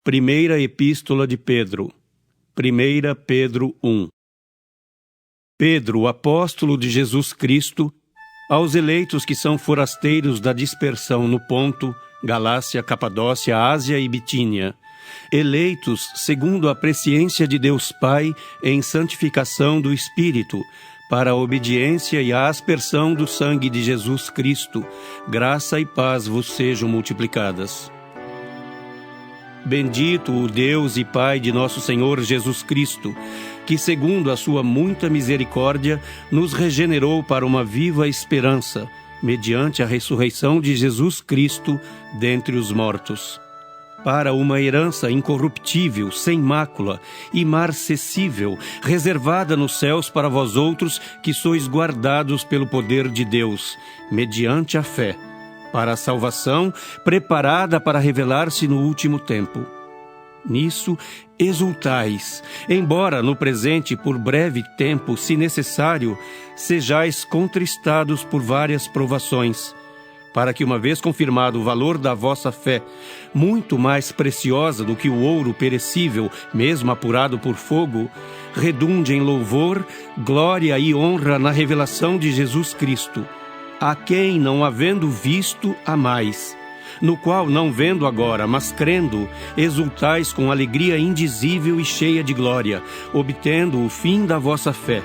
Primeira Epístola de Pedro. 1 Pedro 1. Pedro, apóstolo de Jesus Cristo, aos eleitos que são forasteiros da dispersão no Ponto, Galácia, Capadócia, Ásia e Bitínia, eleitos segundo a presciência de Deus Pai em santificação do Espírito, para a obediência e a aspersão do sangue de Jesus Cristo, graça e paz vos sejam multiplicadas. Bendito o Deus e Pai de nosso Senhor Jesus Cristo, que segundo a sua muita misericórdia nos regenerou para uma viva esperança, mediante a ressurreição de Jesus Cristo dentre os mortos, para uma herança incorruptível, sem mácula, imarcessível, reservada nos céus para vós outros que sois guardados pelo poder de Deus, mediante a fé, para a salvação preparada para revelar-se no último tempo. Nisso exultais, embora no presente por breve tempo, se necessário, sejais contristados por várias provações, para que, uma vez confirmado o valor da vossa fé, muito mais preciosa do que o ouro perecível, mesmo apurado por fogo, redunde em louvor, glória e honra na revelação de Jesus Cristo, a quem, não havendo visto, amais, no qual, não vendo agora, mas crendo, exultais com alegria indizível e cheia de glória, obtendo o fim da vossa fé,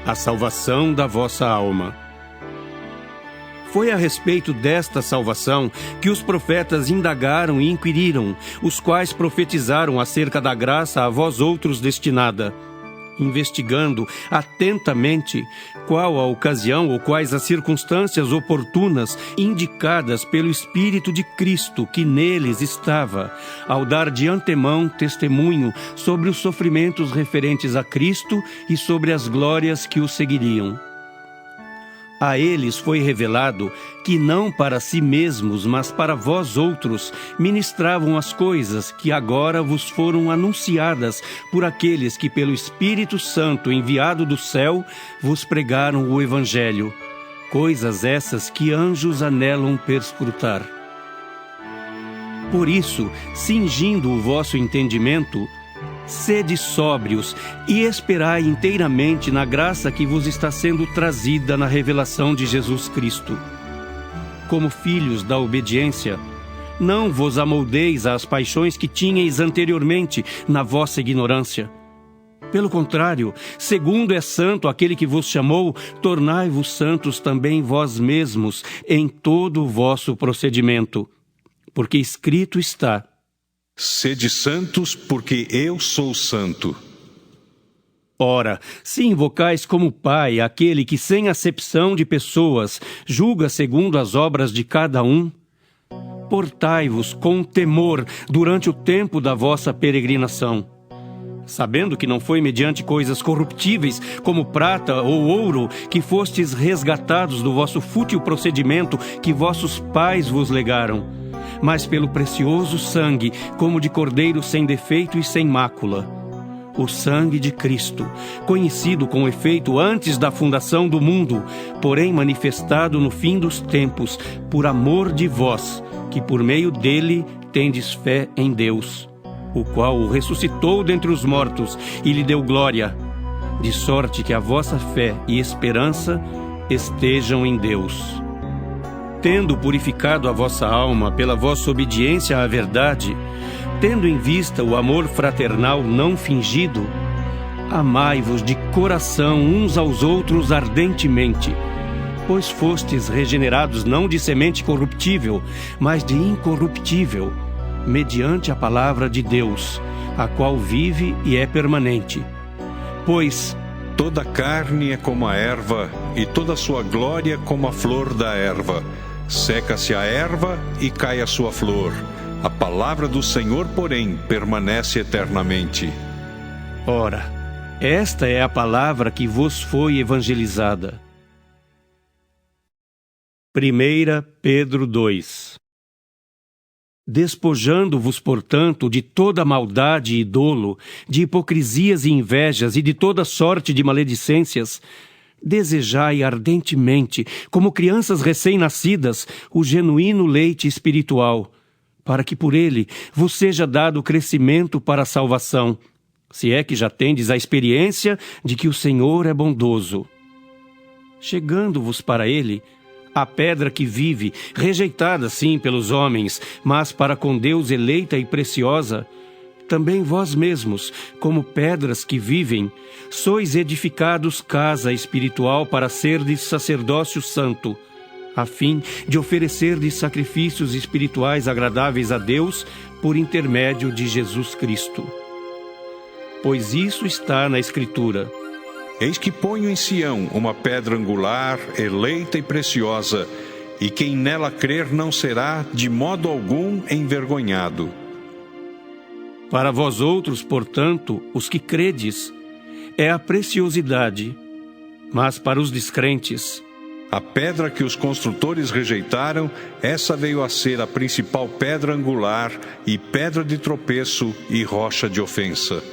a salvação da vossa alma. Foi a respeito desta salvação que os profetas indagaram e inquiriram, os quais profetizaram acerca da graça a vós outros destinada, investigando atentamente qual a ocasião ou quais as circunstâncias oportunas indicadas pelo Espírito de Cristo que neles estava, ao dar de antemão testemunho sobre os sofrimentos referentes a Cristo e sobre as glórias que o seguiriam. A eles foi revelado que não para si mesmos, mas para vós outros, ministravam as coisas que agora vos foram anunciadas por aqueles que pelo Espírito Santo enviado do céu vos pregaram o Evangelho, coisas essas que anjos anelam perscrutar. Por isso, cingindo o vosso entendimento, sede sóbrios e esperai inteiramente na graça que vos está sendo trazida na revelação de Jesus Cristo. Como filhos da obediência, não vos amoldeis às paixões que tinhais anteriormente na vossa ignorância. Pelo contrário, segundo é santo aquele que vos chamou, tornai-vos santos também vós mesmos em todo o vosso procedimento. Porque escrito está: sede santos, porque eu sou santo. Ora, se invocais como Pai aquele que, sem acepção de pessoas, julga segundo as obras de cada um, portai-vos com temor durante o tempo da vossa peregrinação, sabendo que não foi mediante coisas corruptíveis, como prata ou ouro, que fostes resgatados do vosso fútil procedimento que vossos pais vos legaram, mas pelo precioso sangue, como de cordeiro sem defeito e sem mácula, o sangue de Cristo, conhecido com efeito antes da fundação do mundo, porém manifestado no fim dos tempos, por amor de vós, que por meio dele tendes fé em Deus, o qual o ressuscitou dentre os mortos e lhe deu glória, de sorte que a vossa fé e esperança estejam em Deus. Tendo purificado a vossa alma pela vossa obediência à verdade, tendo em vista o amor fraternal não fingido, amai-vos de coração uns aos outros ardentemente, pois fostes regenerados não de semente corruptível, mas de incorruptível, mediante a palavra de Deus, a qual vive e é permanente. Pois toda carne é como a erva, e toda a sua glória como a flor da erva. Seca-se a erva e cai a sua flor. A palavra do Senhor, porém, permanece eternamente. Ora, esta é a palavra que vos foi evangelizada. 1 Pedro 2. Despojando-vos, portanto, de toda maldade e dolo, de hipocrisias e invejas e de toda sorte de maledicências, desejai ardentemente, como crianças recém-nascidas, o genuíno leite espiritual, para que por ele vos seja dado crescimento para a salvação, se é que já tendes a experiência de que o Senhor é bondoso. Chegando-vos para ele, a pedra que vive, rejeitada sim pelos homens, mas para com Deus eleita e preciosa, também vós mesmos, como pedras que vivem, sois edificados casa espiritual para serdes sacerdócio santo, a fim de oferecerdes sacrifícios espirituais agradáveis a Deus por intermédio de Jesus Cristo. Pois isso está na Escritura: Eis que ponho em Sião uma pedra angular, eleita e preciosa, e quem nela crer não será, de modo algum, envergonhado. Para vós outros, portanto, os que credes, é a preciosidade, mas para os descrentes, a pedra que os construtores rejeitaram, essa veio a ser a principal pedra angular, e pedra de tropeço e rocha de ofensa.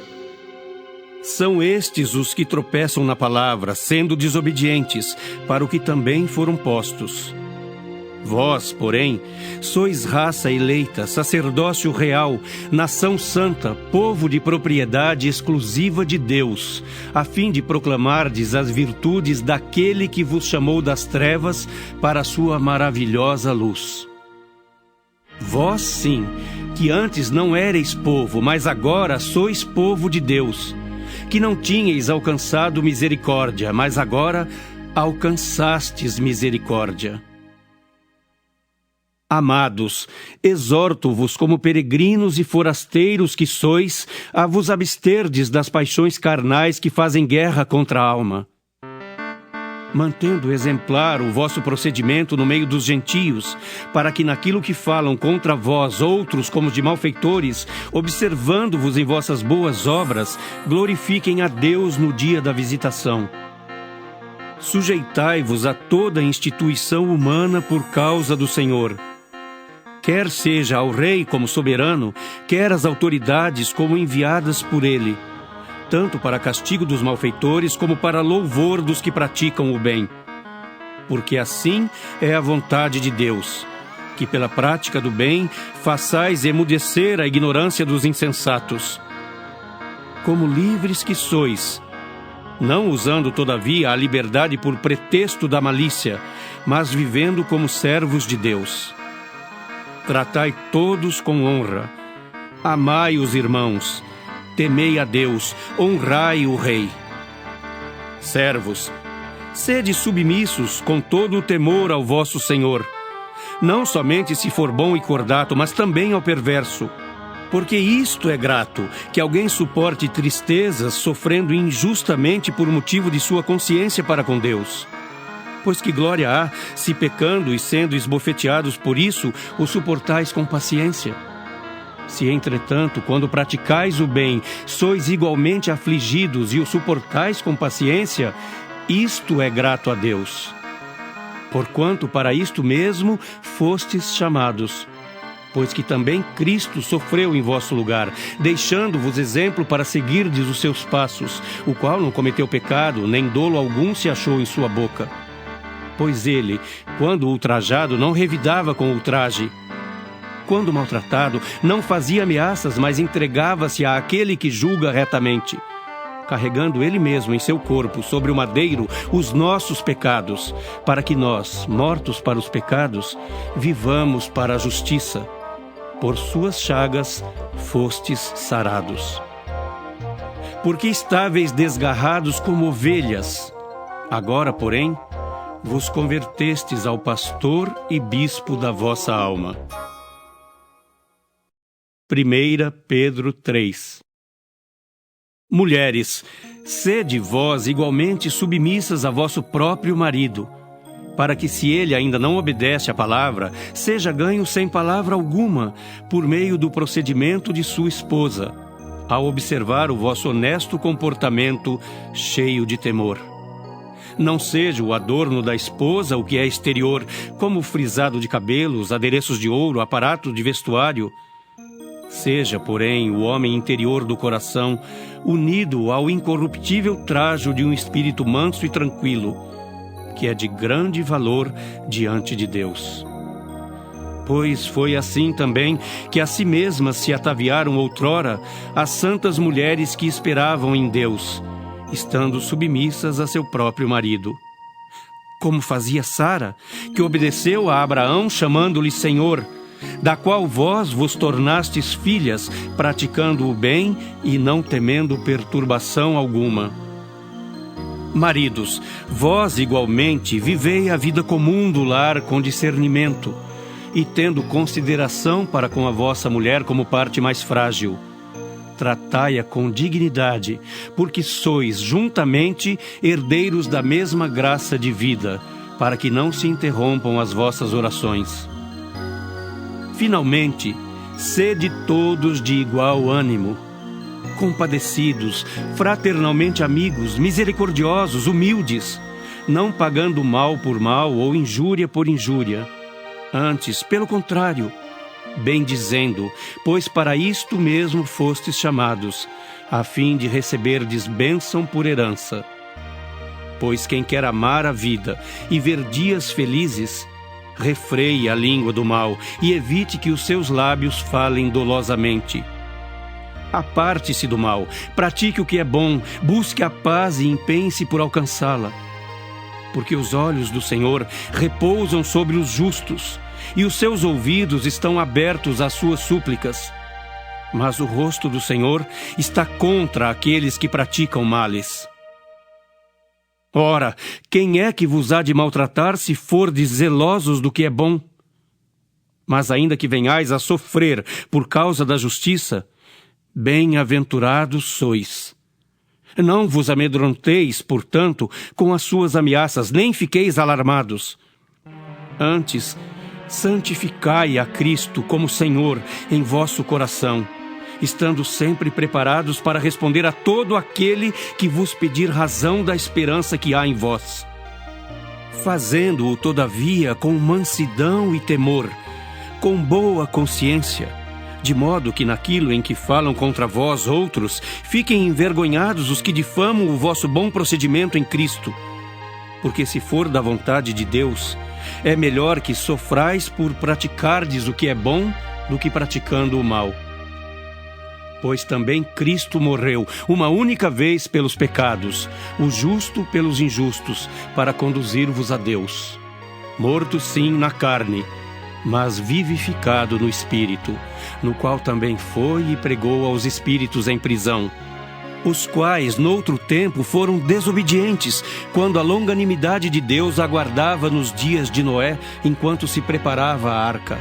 São estes os que tropeçam na palavra, sendo desobedientes, para o que também foram postos. Vós, porém, sois raça eleita, sacerdócio real, nação santa, povo de propriedade exclusiva de Deus, a fim de proclamardes as virtudes daquele que vos chamou das trevas para a sua maravilhosa luz. Vós, sim, que antes não éreis povo, mas agora sois povo de Deus, que não tinhais alcançado misericórdia, mas agora alcançastes misericórdia. Amados, exorto-vos como peregrinos e forasteiros que sois, a vos absterdes das paixões carnais que fazem guerra contra a alma, mantendo exemplar o vosso procedimento no meio dos gentios, para que naquilo que falam contra vós outros como de malfeitores, observando-vos em vossas boas obras, glorifiquem a Deus no dia da visitação. Sujeitai-vos a toda instituição humana por causa do Senhor, quer seja ao rei como soberano, quer às autoridades como enviadas por ele, tanto para castigo dos malfeitores como para louvor dos que praticam o bem. Porque assim é a vontade de Deus, que pela prática do bem façais emudecer a ignorância dos insensatos. Como livres que sois, não usando todavia a liberdade por pretexto da malícia, mas vivendo como servos de Deus. Tratai todos com honra, amai os irmãos, temei a Deus, honrai o Rei. Servos, sede submissos com todo o temor ao vosso Senhor, não somente se for bom e cordato, mas também ao perverso. Porque isto é grato, que alguém suporte tristezas, sofrendo injustamente por motivo de sua consciência para com Deus. Pois que glória há, se pecando e sendo esbofeteados por isso, o suportais com paciência. Se, entretanto, quando praticais o bem, sois igualmente afligidos e o suportais com paciência, isto é grato a Deus. Porquanto para isto mesmo fostes chamados, pois que também Cristo sofreu em vosso lugar, deixando-vos exemplo para seguirdes os seus passos, o qual não cometeu pecado, nem dolo algum se achou em sua boca. Pois ele, quando ultrajado, não revidava com ultraje. Quando maltratado, não fazia ameaças, mas entregava-se àquele que julga retamente, carregando ele mesmo em seu corpo, sobre o madeiro, os nossos pecados, para que nós, mortos para os pecados, vivamos para a justiça. Por suas chagas fostes sarados. Porque estáveis desgarrados como ovelhas, agora, porém, vos convertestes ao pastor e bispo da vossa alma. 1 Pedro 3. Mulheres, sede vós igualmente submissas a vosso próprio marido, para que, se ele ainda não obedece à palavra, seja ganho sem palavra alguma, por meio do procedimento de sua esposa, ao observar o vosso honesto comportamento cheio de temor. Não seja o adorno da esposa o que é exterior, como o frisado de cabelos, adereços de ouro, aparato de vestuário. Seja, porém, o homem interior do coração, unido ao incorruptível trajo de um espírito manso e tranquilo, que é de grande valor diante de Deus. Pois foi assim também que a si mesmas se ataviaram outrora as santas mulheres que esperavam em Deus, estando submissas a seu próprio marido. Como fazia Sara, que obedeceu a Abraão chamando-lhe Senhor, da qual vós vos tornastes filhas, praticando o bem e não temendo perturbação alguma. Maridos, vós igualmente vivei a vida comum do lar com discernimento, e tendo consideração para com a vossa mulher como parte mais frágil. Tratai-a com dignidade, porque sois juntamente herdeiros da mesma graça de vida, para que não se interrompam as vossas orações. Finalmente, sede todos de igual ânimo, compadecidos, fraternalmente amigos, misericordiosos, humildes, não pagando mal por mal ou injúria por injúria. Antes, pelo contrário, bendizendo, pois para isto mesmo fostes chamados, a fim de receberdes bênção por herança. Pois quem quer amar a vida e ver dias felizes, refreie a língua do mal e evite que os seus lábios falem dolosamente. Aparte-se do mal, pratique o que é bom, busque a paz e empenhe-se por alcançá-la. Porque os olhos do Senhor repousam sobre os justos, e os seus ouvidos estão abertos às suas súplicas. Mas o rosto do Senhor está contra aqueles que praticam males. Ora, quem é que vos há de maltratar se fordes zelosos do que é bom? Mas ainda que venhais a sofrer por causa da justiça, bem-aventurados sois. Não vos amedronteis, portanto, com as suas ameaças, nem fiqueis alarmados. Antes, santificai a Cristo como Senhor em vosso coração, estando sempre preparados para responder a todo aquele que vos pedir razão da esperança que há em vós. Fazendo-o, todavia, com mansidão e temor, com boa consciência, de modo que naquilo em que falam contra vós outros, fiquem envergonhados os que difamam o vosso bom procedimento em Cristo. Porque se for da vontade de Deus, é melhor que sofrais por praticardes o que é bom do que praticando o mal. Pois também Cristo morreu uma única vez pelos pecados, o justo pelos injustos, para conduzir-vos a Deus. Morto sim na carne, mas vivificado no Espírito, no qual também foi e pregou aos espíritos em prisão, os quais noutro tempo foram desobedientes, quando a longanimidade de Deus aguardava nos dias de Noé, enquanto se preparava a arca,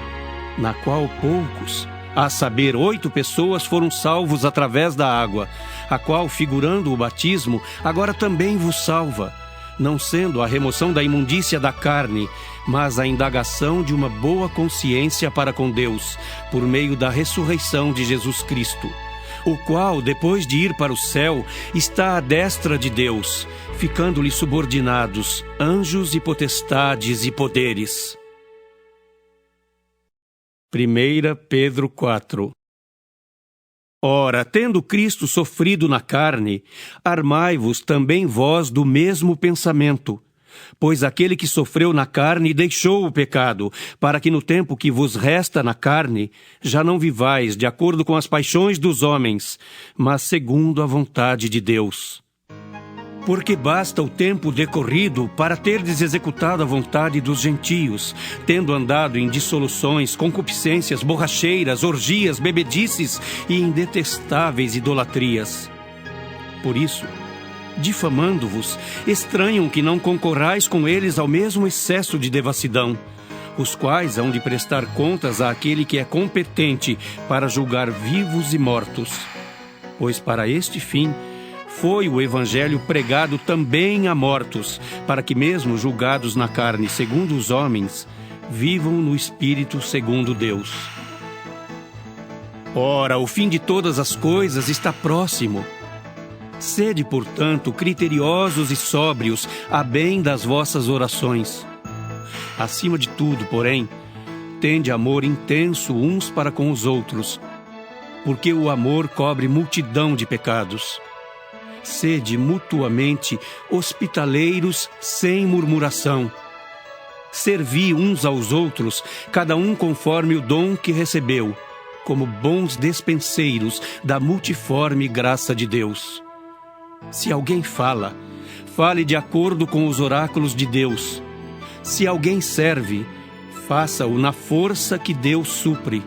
na qual poucos, a saber 8 pessoas, foram salvos através da água, a qual, figurando o batismo, agora também vos salva, não sendo a remoção da imundícia da carne, mas a indagação de uma boa consciência para com Deus, por meio da ressurreição de Jesus Cristo, o qual, depois de ir para o céu, está à destra de Deus, ficando-lhe subordinados anjos e potestades e poderes. 1 Pedro 4. Ora, tendo Cristo sofrido na carne, armai-vos também vós do mesmo pensamento. Pois aquele que sofreu na carne deixou o pecado, para que no tempo que vos resta na carne, já não vivais de acordo com as paixões dos homens, mas segundo a vontade de Deus. Porque basta o tempo decorrido para terdes executado a vontade dos gentios, tendo andado em dissoluções, concupiscências, borracheiras, orgias, bebedices e em detestáveis idolatrias. Por isso, difamando-vos, estranham que não concorrais com eles ao mesmo excesso de devassidão, os quais hão de prestar contas àquele que é competente para julgar vivos e mortos. Pois para este fim foi o Evangelho pregado também a mortos, para que mesmo julgados na carne segundo os homens, vivam no Espírito segundo Deus. Ora, o fim de todas as coisas está próximo. Sede, portanto, criteriosos e sóbrios, a bem das vossas orações. Acima de tudo, porém, tende amor intenso uns para com os outros, porque o amor cobre multidão de pecados. Sede mutuamente hospitaleiros sem murmuração. Servi uns aos outros, cada um conforme o dom que recebeu, como bons despenseiros da multiforme graça de Deus. Se alguém fala, fale de acordo com os oráculos de Deus. Se alguém serve, faça-o na força que Deus supre,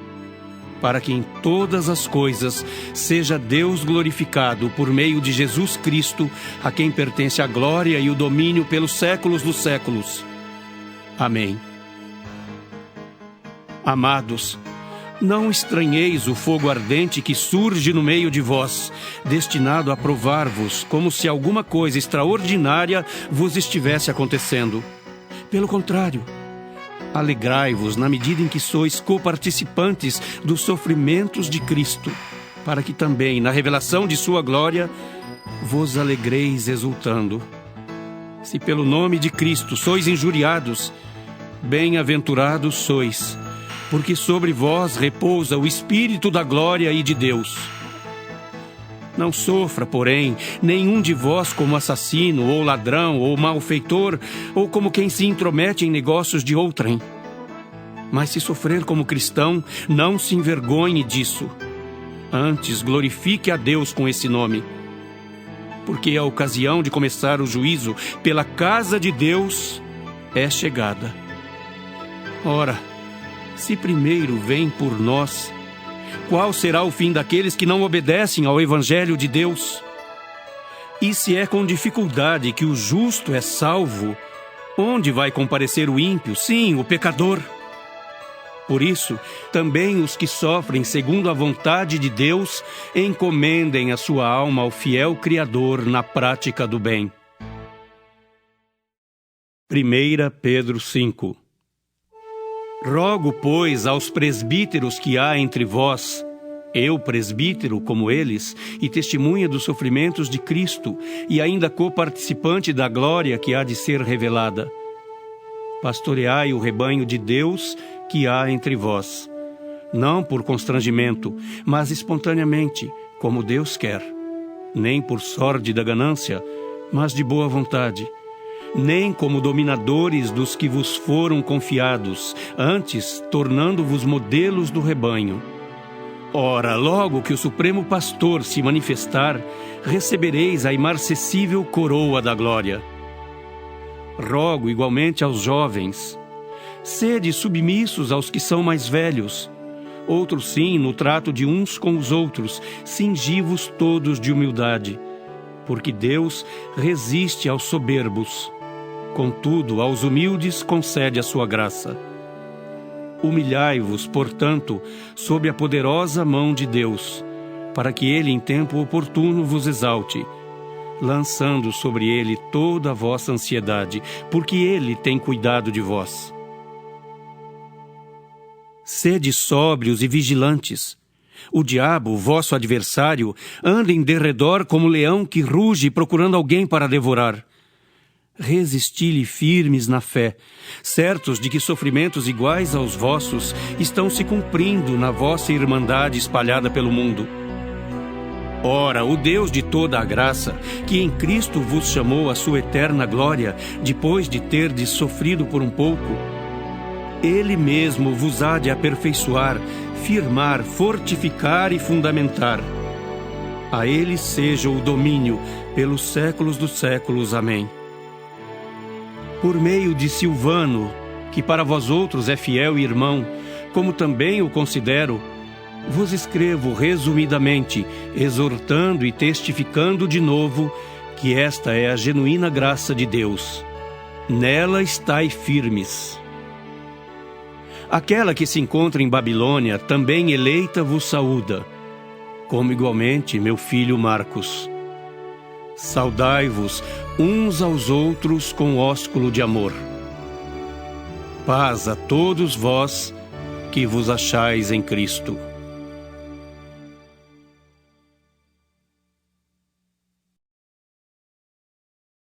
para que em todas as coisas seja Deus glorificado por meio de Jesus Cristo, a quem pertence a glória e o domínio pelos séculos dos séculos. Amém. Amados, não estranheis o fogo ardente que surge no meio de vós, destinado a provar-vos, como se alguma coisa extraordinária vos estivesse acontecendo. Pelo contrário, alegrai-vos na medida em que sois coparticipantes dos sofrimentos de Cristo, para que também, na revelação de sua glória, vos alegreis exultando. Se pelo nome de Cristo sois injuriados, bem-aventurados sois, porque sobre vós repousa o Espírito da glória e de Deus. Não sofra, porém, nenhum de vós como assassino, ou ladrão, ou malfeitor, ou como quem se intromete em negócios de outrem. Mas se sofrer como cristão, não se envergonhe disso. Antes, glorifique a Deus com esse nome. Porque a ocasião de começar o juízo pela casa de Deus é chegada. Ora, se primeiro vem por nós, qual será o fim daqueles que não obedecem ao Evangelho de Deus? E se é com dificuldade que o justo é salvo, onde vai comparecer o ímpio, sim, o pecador? Por isso, também os que sofrem segundo a vontade de Deus, encomendem a sua alma ao fiel Criador na prática do bem. 1 Pedro 5. Rogo, pois, aos presbíteros que há entre vós, eu, presbítero, como eles, e testemunha dos sofrimentos de Cristo, e ainda coparticipante da glória que há de ser revelada. Pastoreai o rebanho de Deus que há entre vós, não por constrangimento, mas espontaneamente, como Deus quer, nem por sórdida ganância, mas de boa vontade, nem como dominadores dos que vos foram confiados, antes tornando-vos modelos do rebanho. Ora, logo que o Supremo Pastor se manifestar, recebereis a imarcessível coroa da glória. Rogo igualmente aos jovens, sede submissos aos que são mais velhos. Outros sim, no trato de uns com os outros, cingi-vos todos de humildade, porque Deus resiste aos soberbos. Contudo, aos humildes concede a sua graça. Humilhai-vos, portanto, sob a poderosa mão de Deus, para que Ele em tempo oportuno vos exalte, lançando sobre Ele toda a vossa ansiedade, porque Ele tem cuidado de vós. Sede sóbrios e vigilantes. O diabo, vosso adversário, anda em derredor como leão que ruge procurando alguém para devorar. Resisti-lhe firmes na fé, certos de que sofrimentos iguais aos vossos estão se cumprindo na vossa irmandade espalhada pelo mundo. Ora, o Deus de toda a graça, que em Cristo vos chamou à sua eterna glória, depois de terdes sofrido por um pouco, Ele mesmo vos há de aperfeiçoar, firmar, fortificar e fundamentar. A Ele seja o domínio pelos séculos dos séculos. Amém. Por meio de Silvano, que para vós outros é fiel e irmão, como também o considero, vos escrevo resumidamente, exortando e testificando de novo que esta é a genuína graça de Deus. Nela estai firmes. Aquela que se encontra em Babilônia, também eleita, vos saúda, como igualmente meu filho Marcos. Saudai-vos uns aos outros com ósculo de amor. Paz a todos vós que vos achais em Cristo.